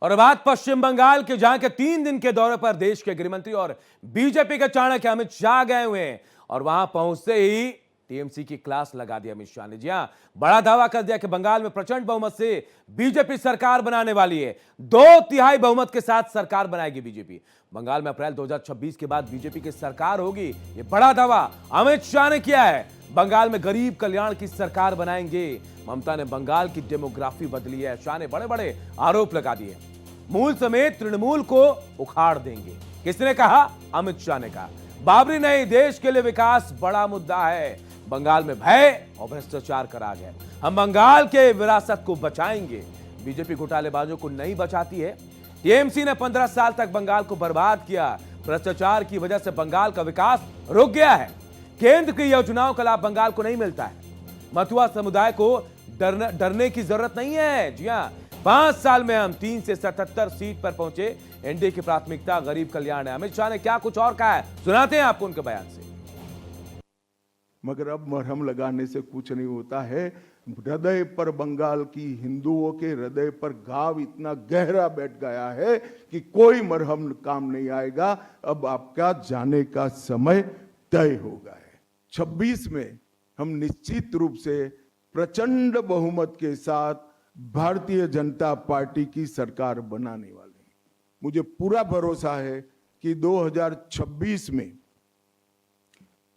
और बात पश्चिम बंगाल के, जहां के 3 दिन के दौरे पर देश के गृहमंत्री और बीजेपी के चाणक्य अमित शाह गए हुए हैं। और वहां पहुंचते ही टीएमसी की क्लास लगा दी अमित शाह ने। जी हां, बड़ा दावा कर दिया कि बंगाल में प्रचंड बहुमत से बीजेपी सरकार बनाने वाली है। 2/3 बहुमत के साथ सरकार बनाएगी बीजेपी। बंगाल में अप्रैल 2026 के बाद बीजेपी की सरकार होगी, यह बड़ा दावा अमित शाह ने किया है। बंगाल में गरीब कल्याण की सरकार बनाएंगे। ममता ने बंगाल की डेमोग्राफी बदली है। शाह ने बड़े बड़े आरोप लगा दिए। मूल समेत तृणमूल को उखाड़ देंगे। किसने कहा? अमित शाह ने कहा। बाबरी नहीं, देश के लिए विकास बड़ा मुद्दा है। बंगाल में भय और भ्रष्टाचार का राज है। हम बंगाल के विरासत को बचाएंगे। बीजेपी घोटालेबाजों को नहीं बचाती है। टीएमसी ने 15 साल तक बंगाल को बर्बाद किया। भ्रष्टाचार की वजह से बंगाल का विकास रुक गया है। केंद्र की योजनाओं का लाभ बंगाल को नहीं मिलता है। मथुआ समुदाय को डरने की जरूरत नहीं है। जी हां, 5 साल में हम 3 से 77 सीट पर पहुंचे। एनडीए की प्राथमिकता गरीब कल्याण है। अमित शाह ने क्या कुछ और कहा है, सुनाते हैं आपको उनके बयान से। मगर अब मरहम लगाने से कुछ नहीं होता है। हृदय पर, बंगाल की हिंदुओं के हृदय पर घाव इतना गहरा बैठ गया है कि कोई मरहम काम नहीं आएगा। अब आपका जाने का समय तय हो गया है। 26 में हम निश्चित रूप से प्रचंड बहुमत के साथ भारतीय जनता पार्टी की सरकार बनाने वाले हैं। मुझे पूरा भरोसा है कि 2026 में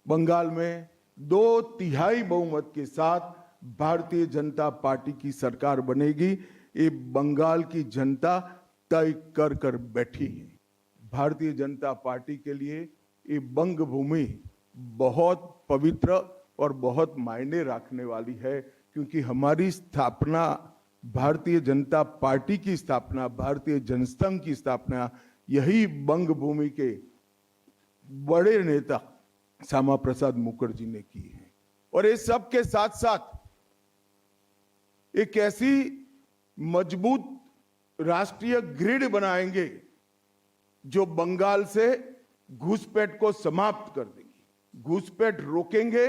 बंगाल में 2/3 बहुमत के साथ भारतीय जनता पार्टी की सरकार बनेगी। ये बंगाल की जनता तय कर कर बैठी है। भारतीय जनता पार्टी के लिए ये बंग भूमि बहुत पवित्र और बहुत मायने रखने वाली है, क्योंकि हमारी स्थापना, भारतीय जनता पार्टी की स्थापना, भारतीय जनसंघ की स्थापना यही बंग भूमि के बड़े नेता श्यामा प्रसाद मुखर्जी ने की है। और इस सब के साथ साथ एक ऐसी मजबूत राष्ट्रीय ग्रिड बनाएंगे जो बंगाल से घुसपैठ को समाप्त कर देगी। घुसपैठ रोकेंगे।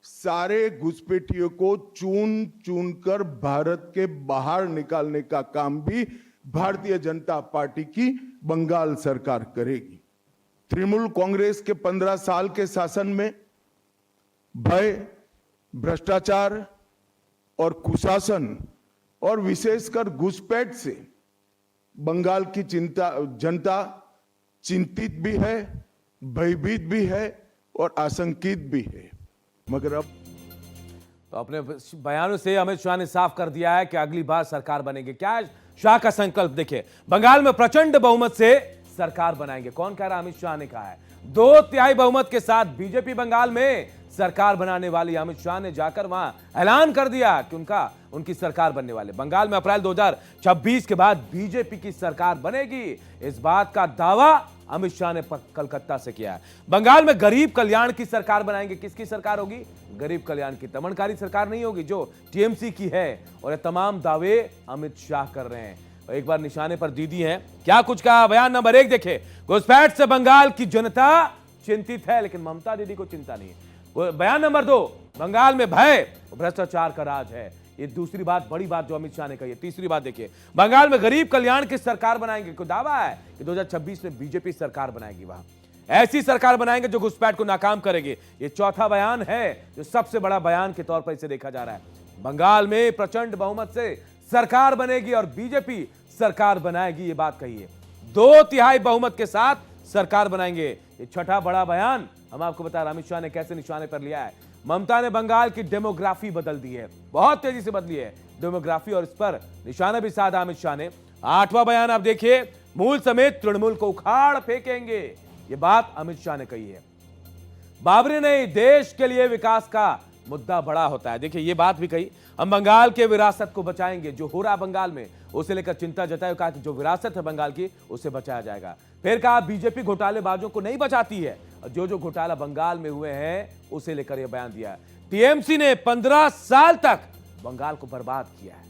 सारे घुसपैठियों को चुन चुन कर भारत के बाहर निकालने का काम भी भारतीय जनता पार्टी की बंगाल सरकार करेगी। तृणमूल कांग्रेस के 15 साल के शासन में भय, भ्रष्टाचार और कुशासन और विशेषकर घुसपैठ से बंगाल की जनता चिंतित भी है, भयभीत भी है और आशंकित भी है। मगर अब तो अपने बयानों से अमित शाह ने साफ कर दिया है कि अगली बार सरकार बनेगी। क्या है शाह का संकल्प? देखिए, बंगाल में प्रचंड बहुमत से सरकार बनाएंगे। कौन कह रहा? अमित शाह ने कहा है। 2/3 बहुमत के साथ बीजेपी बंगाल में सरकार बनाने वाली। अमित शाह ने जाकर वहां ऐलान कर दिया कि उनकी सरकार बनने वाले। बंगाल में अप्रैल 2026 के बाद बीजेपी की सरकार बनेगी। इस बात का दावा अमित शाह ने कलकत्ता से किया है। बंगाल में गरीब कल्याण की सरकार बनाएंगे। किसकी सरकार होगी? गरीब कल्याण की। दमनकारी सरकार नहीं होगी जो टीएमसी की है। और ये तमाम दावे अमित शाह कर रहे हैं। एक बार निशाने पर दीदी हैं, क्या कुछ कहा? बयान नंबर 1 देखें। घुसपैठ से बंगाल की जनता चिंतित है, लेकिन ममता दीदी को चिंता नहीं है। बयान नंबर 2, बंगाल में भय भ्रष्टाचार का राज है। ये दूसरी बात, बड़ी बात जो अमित शाह ने कही है। तीसरी बात देखिए, बंगाल में गरीब कल्याण की सरकार बनाएंगे। कोई दावा है कि 2026 में बीजेपी सरकार बनाएगी। वहां ऐसी सरकार बनाएंगे जो घुसपैठ को नाकाम करेगी। ये चौथा बयान है जो सबसे बड़ा बयान के तौर पर इसे देखा जा रहा है। बंगाल में प्रचंड बहुमत से सरकार बनेगी और बीजेपी सरकार बनाएगी, ये बात कही है। 2/3 बहुमत के साथ सरकार बनाएंगे। ये छठा बड़ा बयान हम आपको बता रहे हैं अमित शाह ने कैसे निशाने पर लिया है। ममता ने बंगाल की डेमोग्राफी बदल दी है, बहुत तेजी से बदली है डेमोग्राफी, और इस पर निशाना भी साधा अमित शाह ने। 8वां बयान आप देखिए, मूल समेत तृणमूल को उखाड़ फेंकेंगे। ये बात अमित शाह ने कही है। बाबरी नहीं, देश के लिए विकास का मुद्दा बड़ा होता है। देखिए, ये बात भी कही, हम बंगाल के विरासत को बचाएंगे। जो हो रहा बंगाल में उसे लेकर चिंता जताई। कहा कि जो विरासत है बंगाल की उसे बचाया जाएगा। फिर कहा बीजेपी घोटालेबाजों को नहीं बचाती है। जो घोटाला बंगाल में हुए हैं उसे लेकर यह बयान दिया। टीएमसी ने 15 साल तक बंगाल को बर्बाद किया है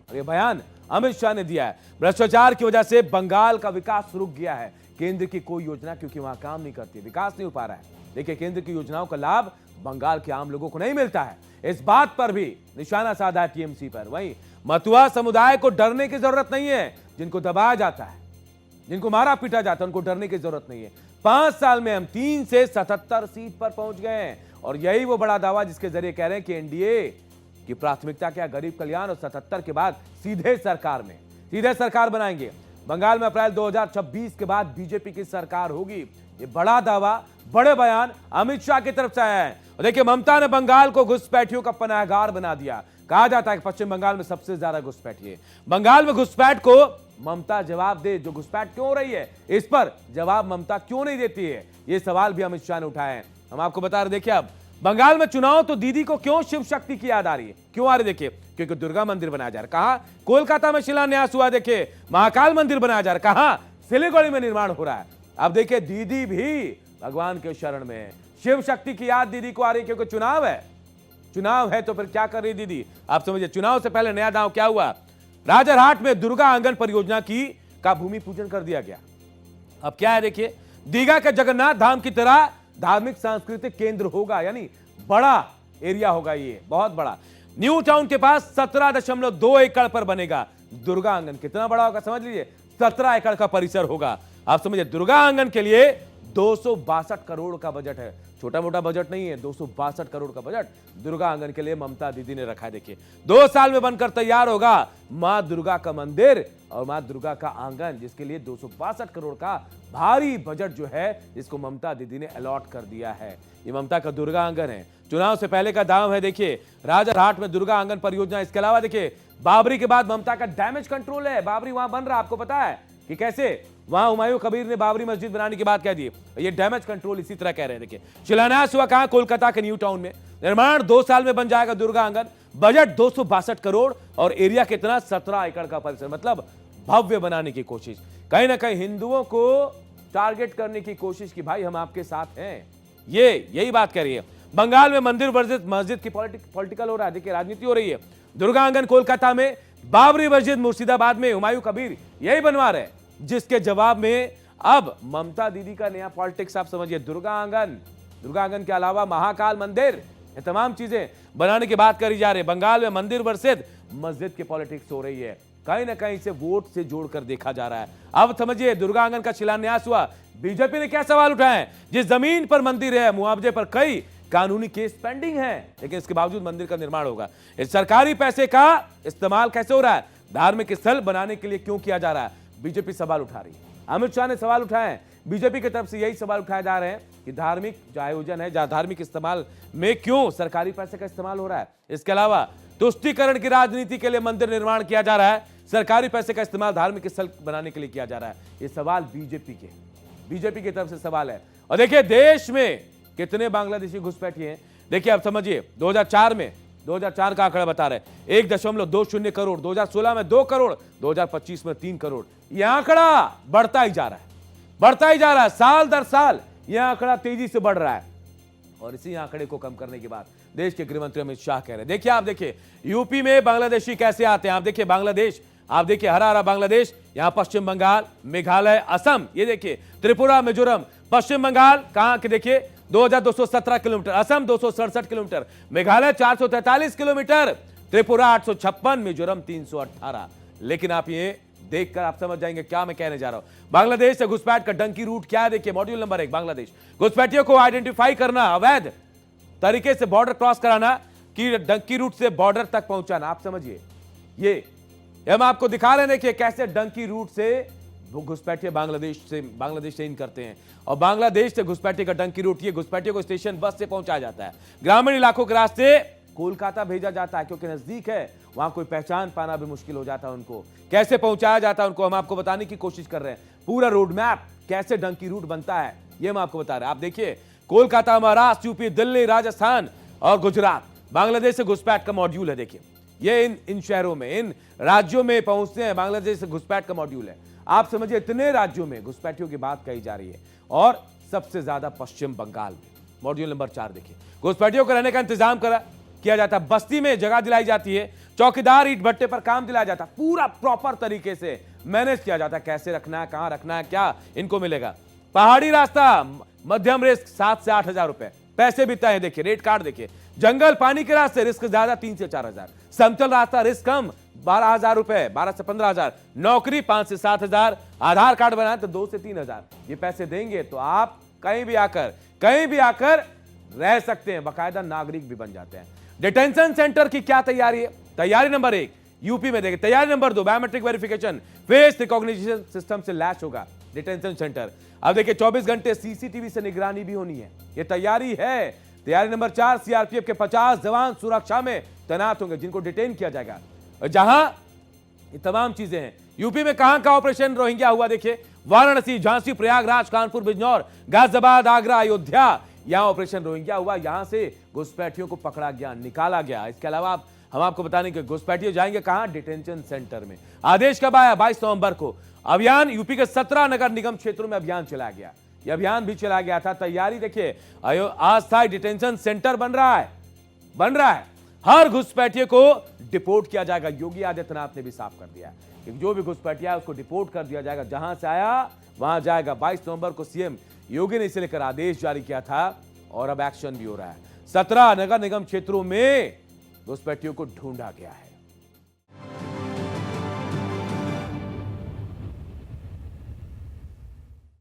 और यह बयान अमित शाह ने दिया है। भ्रष्टाचार की वजह से बंगाल का विकास रुक गया है। केंद्र की कोई योजना क्योंकि वहां काम नहीं करती, विकास नहीं हो पा रहा है। देखिए, केंद्र की योजनाओं का लाभ बंगाल के आम लोगों को नहीं मिलता है। इस बात पर भी निशाना साधा टीएमसी पर। वहीं मथुआ समुदाय को डरने की जरूरत नहीं है। जिनको दबाया जाता है, जिनको मारा पीटा जाता है, उनको डरने की जरूरत नहीं है। 5 साल में हम 3 से 77 सीट पर पहुंच गए हैं और यही वो बड़ा दावा जिसके जरिए कह रहे हैं कि एनडीए की प्राथमिकता क्या, गरीब कल्याण, और 77 के बाद सीधे सरकार बनाएंगे। बंगाल में अप्रैल 2026 के बाद बीजेपी की सरकार होगी। ये बड़ा दावा, बड़े बयान अमित शाह की तरफ से आया है। और देखिए, ममता ने बंगाल को घुसपैठियों का पनाहगार बना दिया। कहा जाता है कि पश्चिम बंगाल में सबसे ज्यादा घुसपैठी है। बंगाल में घुसपैठ को ममता जवाब दे, जो घुसपैठ क्यों हो रही है इस पर जवाब ममता क्यों नहीं देती है, ये सवाल भी अमित शाह ने उठाए हैं। हम आपको बता रहे, देखिए अब बंगाल में चुनाव तो दीदी को क्यों शिव शक्ति की याद आ रही है, क्यों आ रही, देखिए क्योंकि दुर्गा मंदिर बनाया जा रहा है। कहा कोलकाता में शिलान्यास हुआ, देखिए महाकाल मंदिर बनाया जा रहा है। कहा सिलीगुड़ी में निर्माण हो रहा है। अब देखिए दीदी भी भगवान के शरण में, शिव शक्ति की याद दीदी को आ रही है क्योंकि चुनाव है तो फिर क्या कर रही दीदी, आप समझिए। चुनाव से पहले नया दांव क्या हुआ, राजरहाट में दुर्गा आंगन परियोजना का भूमि पूजन कर दिया गया। अब क्या है, देखिए दीघा के जगन्नाथ धाम की तरह धार्मिक सांस्कृतिक केंद्र होगा, यानी बड़ा एरिया होगा, ये बहुत बड़ा। न्यू टाउन के पास 17.2 एकड़ पर बनेगा दुर्गा आंगन। कितना बड़ा होगा समझ लीजिए, 17 एकड़ का परिसर होगा। आप समझिए, दुर्गा आंगन के लिए 262 करोड़ का बजट है, छोटा मोटा बजट नहीं है। 262 करोड़ का बजट दुर्गा आंगन के लिए ममता दीदी ने रखा है। देखिए 2 साल में बनकर तैयार होगा मां दुर्गा का मंदिर और मां दुर्गा का आंगन, जिसके लिए 262 करोड़ का भारी बजट जो है जिसको ममता दीदी ने अलॉट कर दिया है। ये ममता का दुर्गा आंगन है। चुनाव से पहले का दाम है, देखिए राजरहाट में दुर्गा आंगन परियोजना। इसके अलावा देखिए बाबरी के बाद ममता का डैमेज कंट्रोल है। बाबरी वहां बन रहा, आपको पता है कि कैसे वहां हुमायूं कबीर ने बाबरी मस्जिद बनाने की बात कह दी, ये डैमेज कंट्रोल इसी तरह कह रहे हैं। देखिए शिलान्यास हुआ कहां, कोलकाता के न्यू टाउन में। निर्माण 2 साल में बन जाएगा दुर्गा आंगन। बजट 262 करोड़ और एरिया कितना, 17 एकड़ का परिसर, मतलब भव्य बनाने की कोशिश। कहीं ना कहीं हिंदुओं को टारगेट करने की कोशिश की, भाई हम आपके साथ हैं, यही बात कह रही है। बंगाल में मंदिर वर्सेस मस्जिद की पॉलिटिकल हो रहा है, देखिए राजनीति हो रही है। दुर्गा आंगन कोलकाता में, बाबरी मस्जिद मुर्शिदाबाद में, हुमायूं कबीर यही बनवा रहे, जिसके जवाब में अब ममता दीदी का नया पॉलिटिक्स आप समझिए। दुर्गा आंगन के अलावा महाकाल मंदिर, ये तमाम चीजें बनाने की बात करी जा रही है। बंगाल में मंदिर वर्सेस मस्जिद की पॉलिटिक्स हो रही है, कहीं ना कहीं से वोट से जोड़कर देखा जा रहा है। अब समझिए दुर्गा आंगन का शिलान्यास हुआ, बीजेपी ने क्या सवाल उठाए, जिस जमीन पर मंदिर है मुआवजे पर कई कानूनी केस पेंडिंग है, लेकिन इसके बावजूद मंदिर का निर्माण होगा। इस सरकारी पैसे का इस्तेमाल कैसे हो रहा है, धार्मिक स्थल बनाने के लिए क्यों किया जा रहा है, बीजेपी सवाल उठा रही है। अमित शाह ने सवाल उठाए हैं, बीजेपी की तरफ से यही सवाल उठाए जा रहे हैं कि धार्मिक जो आयोजन है, धार्मिक इस्तेमाल में क्यों सरकारी पैसे का इस्तेमाल हो रहा है। इसके अलावा तुष्टीकरण की राजनीति के लिए मंदिर निर्माण किया जा रहा है, सरकारी पैसे का इस्तेमाल धार्मिक स्थल बनाने के लिए किया जा रहा है। ये सवाल बीजेपी की तरफ से सवाल है। और देखिए देश में कितने बांग्लादेशी घुसपैठी हैं, देखिए अब समझिए 2004 का आंकड़ा बता रहे 1.20 करोड़, 2016 में 2 करोड़, 2025 में 3 करोड़। यह आंकड़ा बढ़ता ही जा रहा है, साल दर साल यह आंकड़ा तेजी से बढ़ रहा है। और इसी आंकड़े को कम करने की बात देश के गृहमंत्री अमित शाह कह रहे हैं। आप देखिए यूपी में बांग्लादेशी कैसे आते हैं, आप देखिए बांग्लादेश, आप देखिए हरा हरा बांग्लादेश, यहां पश्चिम बंगाल, मेघालय, असम, ये देखिए त्रिपुरा, मिजोरम, पश्चिम बंगाल कहां के देखिए 2217 kilometre, Assam 267 kilometre, Meghalaya 443 kilometre, Tripura 856, Mizoram 318। लेकिन आप ये देखकर आप समझ जाएंगे क्या मैं कहने जा रहा हूं। बांग्लादेश से घुसपैठ का डंकी रूट क्या है, देखिए मॉड्यूल नंबर 1, बांग्लादेश। घुसपैठियों को आइडेंटिफाई करना, अवैध तरीके से बॉर्डर क्रॉस कराना, कि डंकी रूट से बॉर्डर तक पहुंचाना। आप समझिए, ये हम आपको दिखा रहे हैं, देखिए कैसे डंकी रूट से घुसपैठिए बांग्लादेश से इन करते हैं। और बांग्लादेश से घुसपैठिए का डंकी रूट, ये घुसपैठियों को स्टेशन बस से पहुंचाया जाता है, ग्रामीण इलाकों के रास्ते कोलकाता भेजा जाता है, क्योंकि नजदीक है, वहां कोई पहचान पाना भी मुश्किल हो जाता है उनको। कैसे पहुंचाया जाता है उनको हम आपको बताने की कोशिश कर रहे हैं। पूरा रोड मैप कैसे डंकी रूट बनता है ये हम आपको बता रहे हैं। आप देखिए कोलकाता, महाराष्ट्र, यूपी, दिल्ली, राजस्थान और गुजरात, बांग्लादेश से घुसपैठ का मॉड्यूल है। देखिए ये इन शहरों में, इन राज्यों में पहुंचते हैं, बांग्लादेश से घुसपैठ का मॉड्यूल है। आप समझिए इतने राज्यों में घुसपैठियों की बात कही जा रही है, और सबसे ज्यादा पश्चिम बंगाल में। मॉड्यूल नंबर 4 देखिए, घुसपैठियों को रहने का इंतजाम किया जाता है, बस्ती में जगह दिलाई जाती है, चौकीदार, ईट भट्टे पर काम दिलाया जाता है, पूरा प्रॉपर तरीके से मैनेज किया जाता है, कैसे रखना है, कहां रखना है, क्या इनको मिलेगा। पहाड़ी रास्ता मध्यम रिस्क 7 से 8 हजार रुपए, पैसे भी तय, देखिए रेट कार्ड देखिए। जंगल पानी के रास्ते रिस्क ज्यादा 3 से 4 हजार, समतल रास्ता रिस्क कम 12,000 रुपए, 12 से 15,000, नौकरी 5 से 7,000, आधार कार्ड बनाए तो 2 से 3,000। ये पैसे देंगे तो आप कहीं भी आकर रह सकते हैं, बाकायदा नागरिक भी बन जाते हैं। डिटेंशन सेंटर की क्या तैयारी है? तैयारी नंबर 1 यूपी में देखिए। तैयारी number 2 biometric verification, face recognition system से लैच होगा डिटेंशन सेंटर। अब देखिए 24 घंटे सीसीटीवी से निगरानी भी होनी है, ये तैयारी है। तैयारी नंबर 4 सीआरपीएफ के 50 जवान सुरक्षा में तैनात होंगे जिनको डिटेन किया जाएगा। जहां ये तमाम चीजें हैं। यूपी में कहां का ऑपरेशन रोहिंग्या हुआ देखिए, वाराणसी, झांसी, प्रयागराज, कानपुर, बिजनौर, गाजियाबाद, आगरा, अयोध्या, यहां ऑपरेशन रोहिंग्या हुआ। यहां से घुसपैठियों को पकड़ा गया, निकाला गया। इसके अलावा हम आपको बताने के घुसपैठिए जाएंगे कहां? डिटेंशन सेंटर में। आदेश कब आया? 22 नवंबर को। अभियान यूपी के 17 नगर निगम क्षेत्रों में अभियान चलाया गया। यह अभियान भी चलाया गया था। तैयारी देखिए, अस्थायी डिटेंशन सेंटर बन रहा है। हर घुसपैठिए को डिपोर्ट किया जाएगा। योगी आदित्यनाथ ने भी साफ कर दिया है कि जो भी घुसपैठिया है उसको डिपोर्ट कर दिया जाएगा, जहां से आया वहां जाएगा। 22 नवंबर को सीएम योगी ने इसे लेकर आदेश जारी किया था और अब एक्शन भी हो रहा है। 17 नगर निगम क्षेत्रों में घुसपैठियों को ढूंढा गया है।